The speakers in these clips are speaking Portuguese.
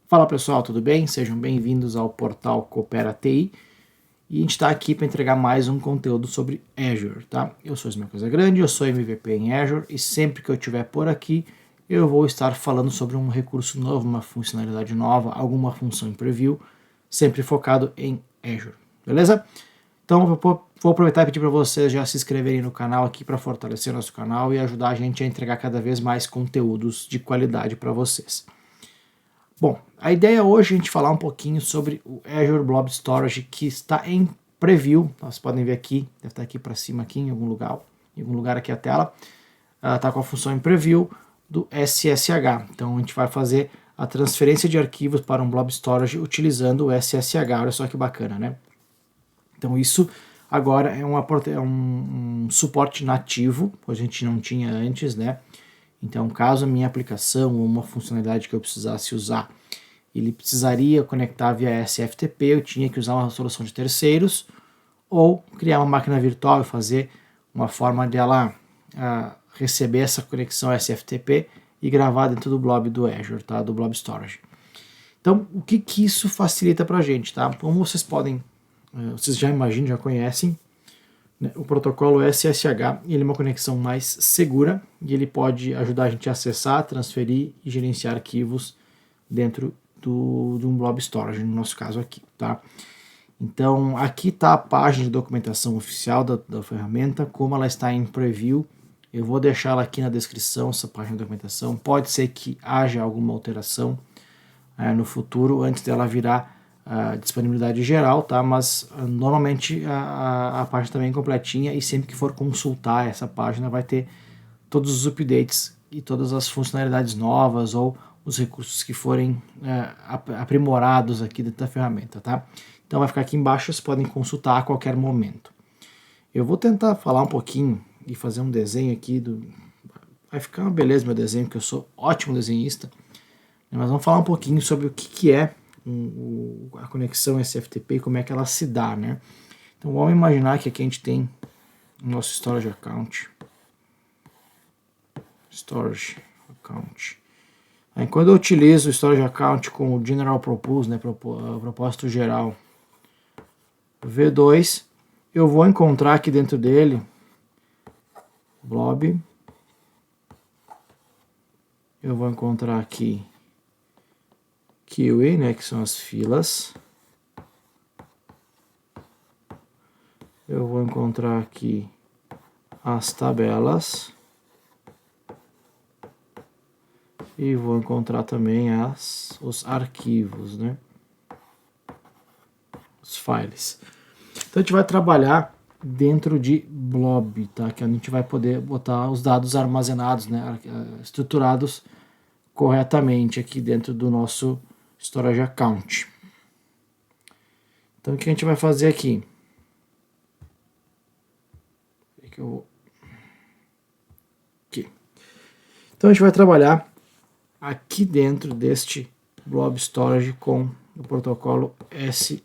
Fala pessoal, tudo bem? Sejam bem-vindos ao portal Coopera TI e a gente está aqui para entregar mais um conteúdo sobre Azure, tá? Eu sou Ismael Casagrande, eu sou MVP em Azure e sempre que eu estiver por aqui eu vou estar falando sobre um recurso novo, uma funcionalidade nova, alguma função em preview, sempre focado em Azure, beleza? Então eu vou aproveitar e pedir para vocês já se inscreverem no canal aqui para fortalecer nosso canal e ajudar a gente a entregar cada vez mais conteúdos de qualidade para vocês. Bom, a ideia hoje é a gente falar um pouquinho sobre o Azure Blob Storage que está em preview. Vocês podem ver aqui, deve estar aqui para cima aqui em algum lugar aqui a tela. Está com a função em preview do SSH. Então a gente vai fazer a transferência de arquivos para um Blob Storage utilizando o SSH. Olha só que bacana, né? Então isso agora é um suporte nativo, pois a gente não tinha antes, né? Então, caso a minha aplicação ou uma funcionalidade que eu precisasse usar, ele precisaria conectar via SFTP, eu tinha que usar uma solução de terceiros ou criar uma máquina virtual e fazer uma forma dela receber essa conexão SFTP e gravar dentro do blob do Azure, tá? Do Blob Storage. Então, o que isso facilita para a gente, tá? Como vocês podem, vocês já imaginam, já conhecem, o protocolo SSH ele é uma conexão mais segura e ele pode ajudar a gente a acessar, transferir e gerenciar arquivos dentro de um blob storage, no nosso caso aqui, tá? Então aqui está a página de documentação oficial da ferramenta, como ela está em preview. Eu vou deixar ela aqui na descrição, essa página de documentação. Pode ser que haja alguma alteração no futuro, antes dela virar disponibilidade geral, tá? Mas normalmente a página também é completinha e sempre que for consultar essa página vai ter todos os updates e todas as funcionalidades novas ou os recursos que forem aprimorados aqui dentro da ferramenta, tá? Então vai ficar aqui embaixo, vocês podem consultar a qualquer momento. Eu vou tentar falar um pouquinho e fazer um desenho aqui vai ficar uma beleza meu desenho, porque eu sou ótimo desenhista, mas vamos falar um pouquinho sobre o que é a conexão SFTP e como é que ela se dá, né? Então vamos imaginar que aqui a gente tem o nosso Storage Account. Aí, quando eu utilizo o Storage Account com o General Purpose, né, propósito geral V2, eu vou encontrar aqui dentro dele blob, eu vou encontrar aqui queue, né, que são as filas. Eu vou encontrar aqui as tabelas. E vou encontrar também os arquivos, né? Os files. Então a gente vai trabalhar dentro de blob, tá? Que a gente vai poder botar os dados armazenados, né? Estruturados corretamente aqui dentro do nosso Storage Account. Então o que a gente vai fazer aqui? Aqui. Então a gente vai trabalhar aqui dentro deste Blob Storage com o protocolo SFTP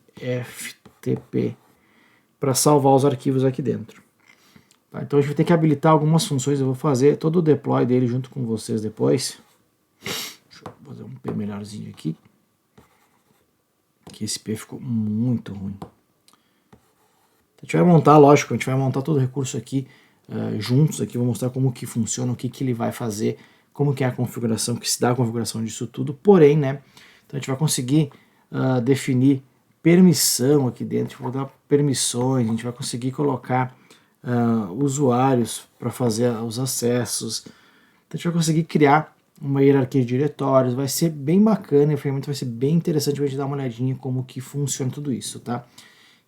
para salvar os arquivos aqui dentro. Tá? Então a gente vai ter que habilitar algumas funções, eu vou fazer todo o deploy dele junto com vocês depois. Deixa eu fazer um P melhorzinho aqui, que esse P ficou muito ruim. A gente vai montar, lógico, a gente vai montar todo o recurso aqui juntos, aqui vou mostrar como que funciona, o que ele vai fazer, como que é a configuração, que se dá a configuração disso tudo, porém, né, então a gente vai conseguir definir permissão aqui dentro, vou dar permissões, a gente vai conseguir colocar usuários para fazer os acessos, então a gente vai conseguir criar uma hierarquia de diretórios, vai ser bem bacana, a ferramenta vai ser bem interessante para a gente dar uma olhadinha como que funciona tudo isso, tá?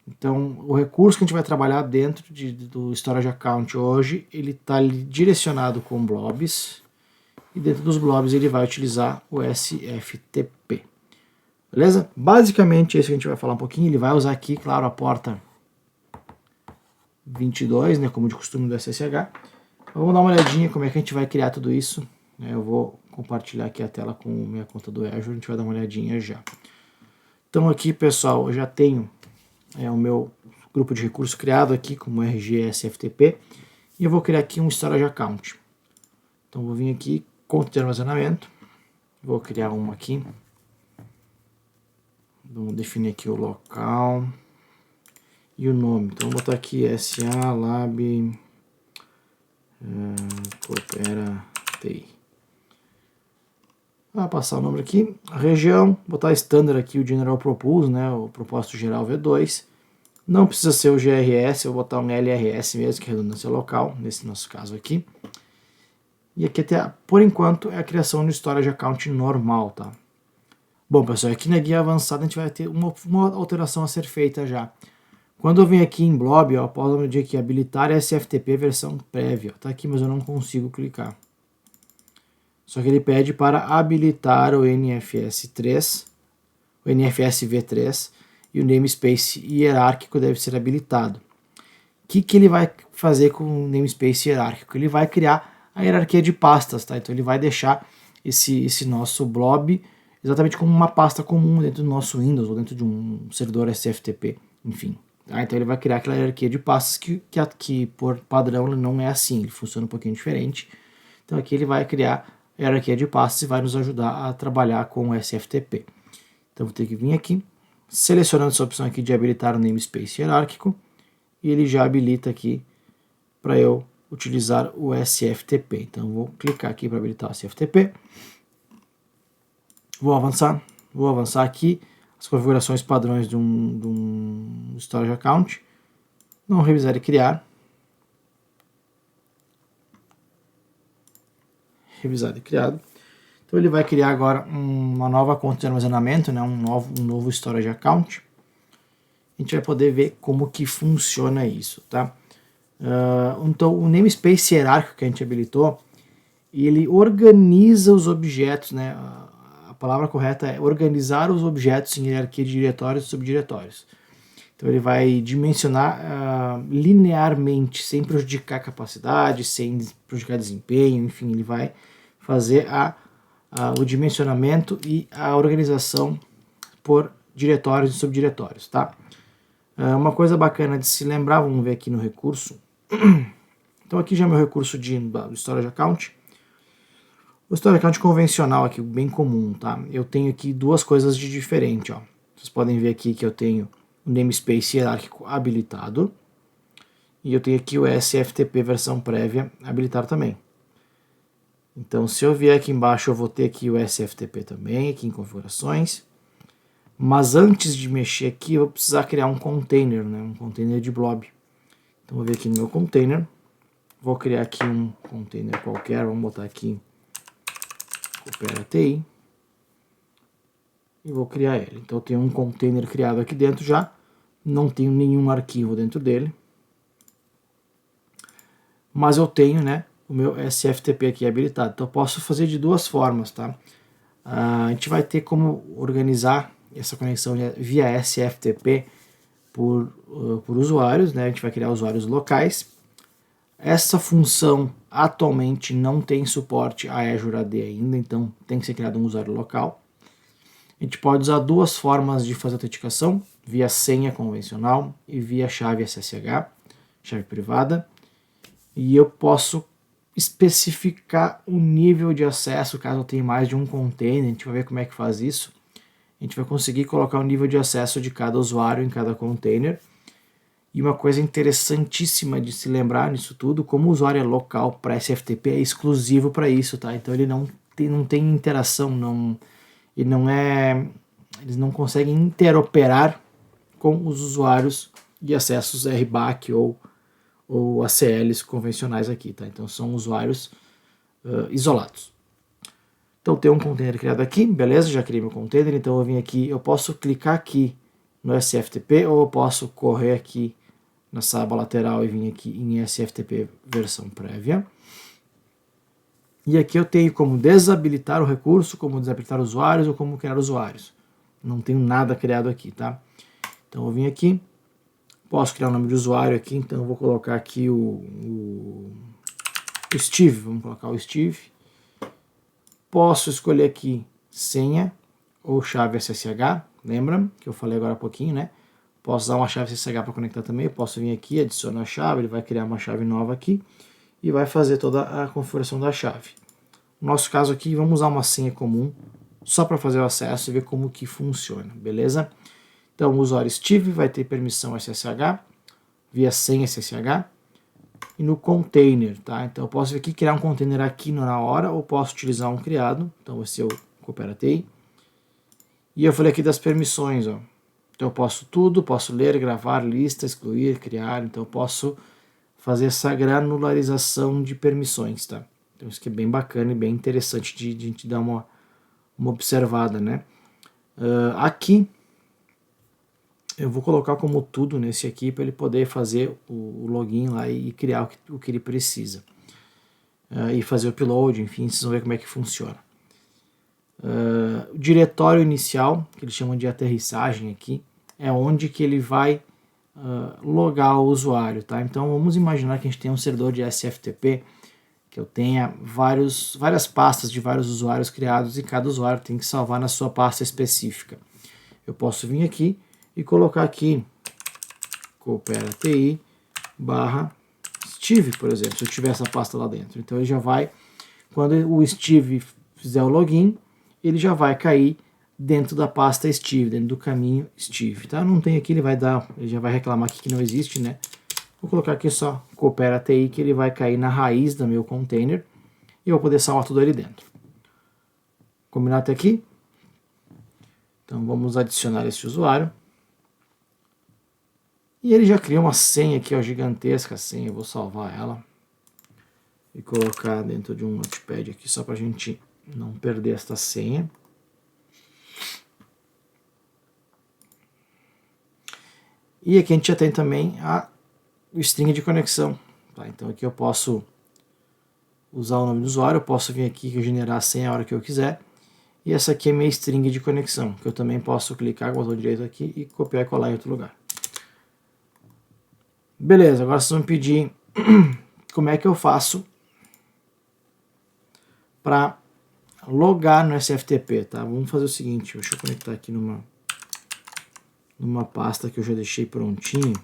Então, o recurso que a gente vai trabalhar dentro do Storage Account hoje, ele está direcionado com blobs, e dentro dos blobs ele vai utilizar o SFTP. Beleza? Basicamente, esse que a gente vai falar um pouquinho, ele vai usar aqui, claro, a porta 22, né, como de costume do SSH. Vamos dar uma olhadinha como é que a gente vai criar tudo isso. Eu vou compartilhar aqui a tela com minha conta do Azure, a gente vai dar uma olhadinha já. Então aqui, pessoal, eu já tenho o meu grupo de recursos criado aqui como RGSFTP e eu vou criar aqui um Storage Account. Então vou vir aqui, conta de armazenamento, vou criar uma aqui, Vamos definir aqui o local e o nome. Então vou botar aqui SA Lab Coopera TI. Vai passar o nome aqui, a região, botar standard aqui o General Propose, né, o propósito geral V2. Não precisa ser o GRS, eu vou botar um LRS mesmo, que é redundância local, nesse nosso caso aqui. E aqui até, por enquanto, é a criação de storage account normal, tá? Bom, pessoal, aqui na guia avançada a gente vai ter uma alteração a ser feita já. Quando eu venho aqui em Blob, ó, posso dizer aqui, habilitar SFTP versão prévia. Tá aqui, mas eu não consigo clicar. Só que ele pede para habilitar o NFS3, o NFS V3 e o namespace hierárquico deve ser habilitado. O que ele vai fazer com o namespace hierárquico? Ele vai criar a hierarquia de pastas, tá? Então ele vai deixar esse nosso blob exatamente como uma pasta comum dentro do nosso Windows ou dentro de um servidor SFTP, enfim. Tá? Então ele vai criar aquela hierarquia de pastas que por padrão não é assim, ele funciona um pouquinho diferente. Então aqui ele vai criar a hierarquia de pastas e vai nos ajudar a trabalhar com o SFTP. Então vou ter que vir aqui, selecionando essa opção aqui de habilitar o namespace hierárquico, e ele já habilita aqui para eu utilizar o SFTP. Então vou clicar aqui para habilitar o SFTP. Vou avançar aqui as configurações padrões de um storage account. Não revisar e criar. Revisado e criado. Então ele vai criar agora uma nova conta de armazenamento, né, um novo storage account. A gente vai poder ver como que funciona isso, tá? Então o namespace hierárquico que a gente habilitou, ele organiza os objetos, né? A palavra correta é organizar os objetos em hierarquia de diretórios e subdiretórios. Então ele vai dimensionar linearmente, sem prejudicar a capacidade, sem prejudicar desempenho, enfim, ele vai fazer o dimensionamento e a organização por diretórios e subdiretórios, tá? Uma coisa bacana de se lembrar, vamos ver aqui no recurso. Então aqui já é meu recurso do storage account. O storage account convencional aqui, bem comum, tá? Eu tenho aqui duas coisas de diferente, ó. Vocês podem ver aqui que eu tenho o namespace hierárquico habilitado e eu tenho aqui o SFTP versão prévia habilitado também. Então se eu vier aqui embaixo eu vou ter aqui o SFTP também, aqui em configurações. Mas antes de mexer aqui eu vou precisar criar um container, né? Um container de blob. Então vou vir aqui no meu container, vou criar aqui um container qualquer, vamos botar aqui Coopera TI e vou criar ele. Então eu tenho um container criado aqui dentro já, não tenho nenhum arquivo dentro dele, mas eu tenho, né, o meu SFTP aqui habilitado. Então eu posso fazer de duas formas, tá? A gente vai ter como organizar essa conexão via SFTP por usuários, né? A gente vai criar usuários locais. Essa função atualmente não tem suporte a Azure AD ainda, então tem que ser criado um usuário local. A gente pode usar duas formas de fazer autenticação, via senha convencional e via chave SSH, chave privada. E eu posso especificar o nível de acesso, caso eu tenha mais de um container, a gente vai ver como é que faz isso. A gente vai conseguir colocar o nível de acesso de cada usuário em cada container. E uma coisa interessantíssima de se lembrar nisso tudo, como o usuário é local para SFTP, é exclusivo para isso, tá? Então ele não tem interação, eles não conseguem interoperar com os usuários de acessos RBAC ou ACLs convencionais aqui, tá? Então são usuários isolados. Então tem um container criado aqui, beleza, já criei meu container, então eu vim aqui, eu posso clicar aqui no SFTP ou eu posso correr aqui nessa aba lateral e vir aqui em SFTP versão prévia. E aqui eu tenho como desabilitar o recurso, como desabilitar usuários ou como criar usuários. Não tenho nada criado aqui, tá? Então eu vim aqui, posso criar o nome de usuário aqui, então eu vou colocar aqui o Steve, vamos colocar o Steve. Posso escolher aqui senha ou chave SSH, lembra que eu falei agora há pouquinho, né? Posso usar uma chave SSH para conectar também, eu posso vir aqui, adicionar a chave, ele vai criar uma chave nova aqui e vai fazer toda a configuração da chave. No nosso caso aqui, vamos usar uma senha comum, só para fazer o acesso e ver como que funciona, beleza? Então o usuário Steve vai ter permissão SSH, via senha SSH, e no container, tá? Então eu posso aqui criar um container aqui na hora, ou posso utilizar um criado, então esse é o Coopera TI. E eu falei aqui das permissões, ó. Então eu posso tudo, posso ler, gravar, lista, excluir, criar, então eu posso fazer essa granularização de permissões, tá? Então isso aqui é bem bacana e bem interessante de a gente dar uma observada, né? Aqui eu vou colocar como tudo nesse aqui para ele poder fazer o login lá e criar o que ele precisa. E fazer o upload, enfim, vocês vão ver como é que funciona. O diretório inicial, que eles chamam de aterrissagem aqui, é onde que ele vai logar o usuário, tá? Então vamos imaginar que a gente tem um servidor de SFTP, que eu tenha várias pastas de vários usuários criados e cada usuário tem que salvar na sua pasta específica. Eu posso vir aqui e colocar aqui Coopera TI /Steve, por exemplo, se eu tiver essa pasta lá dentro. Então ele já vai, quando o Steve fizer o login, ele já vai cair dentro da pasta Steve, dentro do caminho Steve, tá? Não tem aqui, ele já vai reclamar aqui que não existe, né? Vou colocar aqui só Coopera TI, que ele vai cair na raiz do meu container e eu vou poder salvar tudo ali dentro. Combinado até aqui? Então vamos adicionar esse usuário. E ele já cria uma senha aqui, ó, gigantesca senha. Eu vou salvar ela e colocar dentro de um notepad aqui, só para a gente não perder esta senha. E aqui a gente já tem também o string de conexão. Tá? Então aqui eu posso usar o nome do usuário, eu posso vir aqui e generar a senha a hora que eu quiser. E essa aqui é minha string de conexão, que eu também posso clicar com o botão direito aqui e copiar e colar em outro lugar. Beleza, agora vocês vão me pedir como é que eu faço para logar no SFTP, tá? Vamos fazer o seguinte, deixa eu conectar aqui numa pasta que eu já deixei prontinho.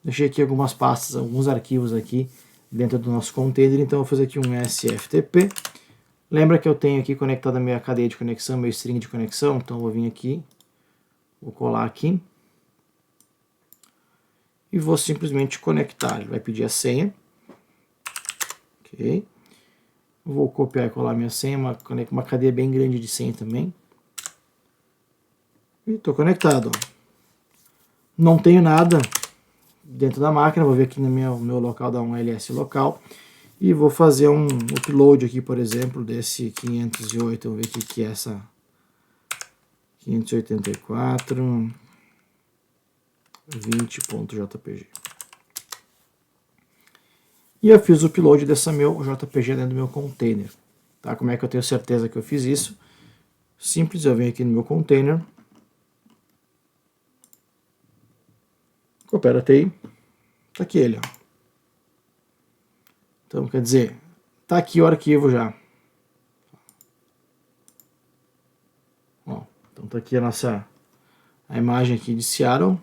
Deixei aqui algumas pastas, alguns arquivos aqui dentro do nosso container, então eu vou fazer aqui um SFTP. Lembra que eu tenho aqui conectado a minha cadeia de conexão, meu string de conexão, então eu vou vir aqui, vou colar aqui e vou simplesmente conectar. Ele vai pedir a senha. Ok. Vou copiar e colar minha senha, uma cadeia bem grande de senha também. E estou conectado. Ó. Não tenho nada dentro da máquina, vou ver aqui no meu local, dar um ls local. E vou fazer um upload aqui, por exemplo, desse 508, vamos ver o que é essa 584 20.jpg. E eu fiz o upload dessa meu JPG dentro do meu container. Tá? Como é que eu tenho certeza que eu fiz isso? Simples, eu venho aqui no meu container, Coopera TI, tá aqui ele, ó. Então, quer dizer, tá aqui o arquivo já. Ó, então tá aqui a imagem aqui de Seattle,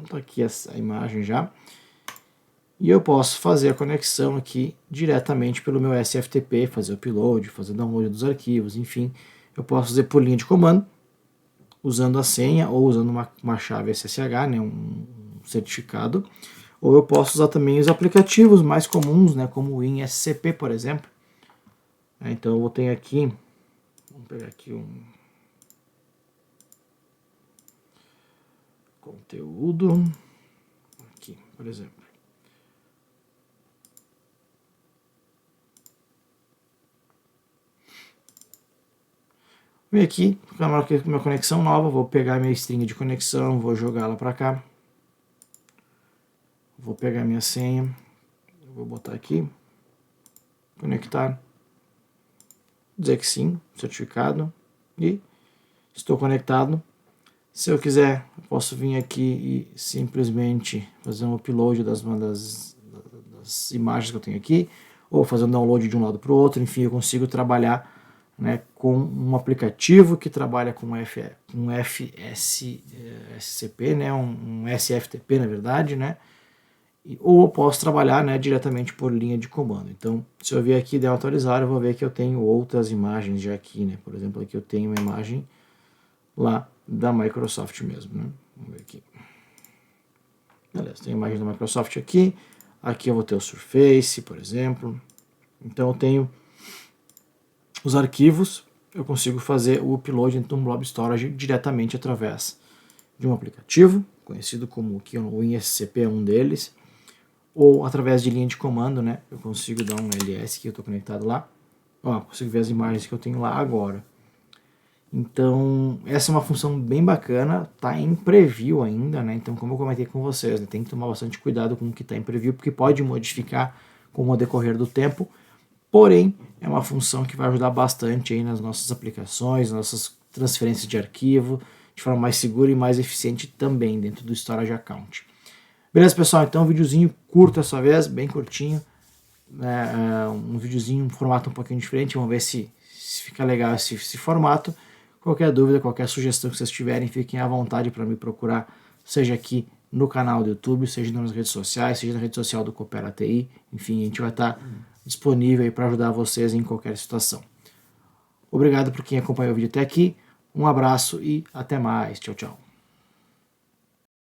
tá aqui a imagem já. E eu posso fazer a conexão aqui diretamente pelo meu SFTP, fazer o upload, fazer o download dos arquivos, enfim. Eu posso fazer por linha de comando, usando a senha ou usando uma chave SSH, né, um certificado. Ou eu posso usar também os aplicativos mais comuns, né, como o WinSCP, por exemplo. Então eu tenho aqui, vamos pegar aqui um conteúdo, aqui, por exemplo. Vem aqui, com uma conexão nova, vou pegar minha string de conexão, vou jogá-la para cá. Vou pegar minha senha, vou botar aqui, conectar, dizer que sim, certificado, e estou conectado. Se eu quiser, eu posso vir aqui e simplesmente fazer um upload das imagens que eu tenho aqui, ou fazer um download de um lado para o outro, enfim, eu consigo trabalhar, né, com um aplicativo que trabalha com FSCP, né, um SFTP na verdade, né, ou eu posso trabalhar, né, diretamente por linha de comando. Então, se eu vier aqui e atualizar, eu vou ver que eu tenho outras imagens já aqui, né? Por exemplo, aqui eu tenho uma imagem lá da Microsoft mesmo, né? Vamos ver aqui. Beleza, tem a imagem da Microsoft aqui. Aqui eu vou ter o Surface, por exemplo. Então eu tenho os arquivos, eu consigo fazer o upload dentro do Blob Storage diretamente através de um aplicativo, conhecido como aqui o WinSCP é um deles, ou através de linha de comando, né? Eu consigo dar um ls que eu estou conectado lá. Ó, consigo ver as imagens que eu tenho lá agora. Então, essa é uma função bem bacana, tá em preview ainda, né? Então, como eu comentei com vocês, né, tem que tomar bastante cuidado com o que está em preview, porque pode modificar com o decorrer do tempo. Porém, é uma função que vai ajudar bastante aí nas nossas aplicações, nossas transferências de arquivo, de forma mais segura e mais eficiente também dentro do Storage Account. Beleza, pessoal? Então, um videozinho curto dessa vez, bem curtinho, um videozinho, um formato um pouquinho diferente. Vamos ver se fica legal esse formato. Qualquer dúvida, qualquer sugestão que vocês tiverem, fiquem à vontade para me procurar, seja aqui no canal do YouTube, seja nas redes sociais, seja na rede social do Coopera TI. Enfim, a gente vai estar disponível para ajudar vocês em qualquer situação. Obrigado por quem acompanhou o vídeo até aqui. Um abraço e até mais. Tchau, tchau.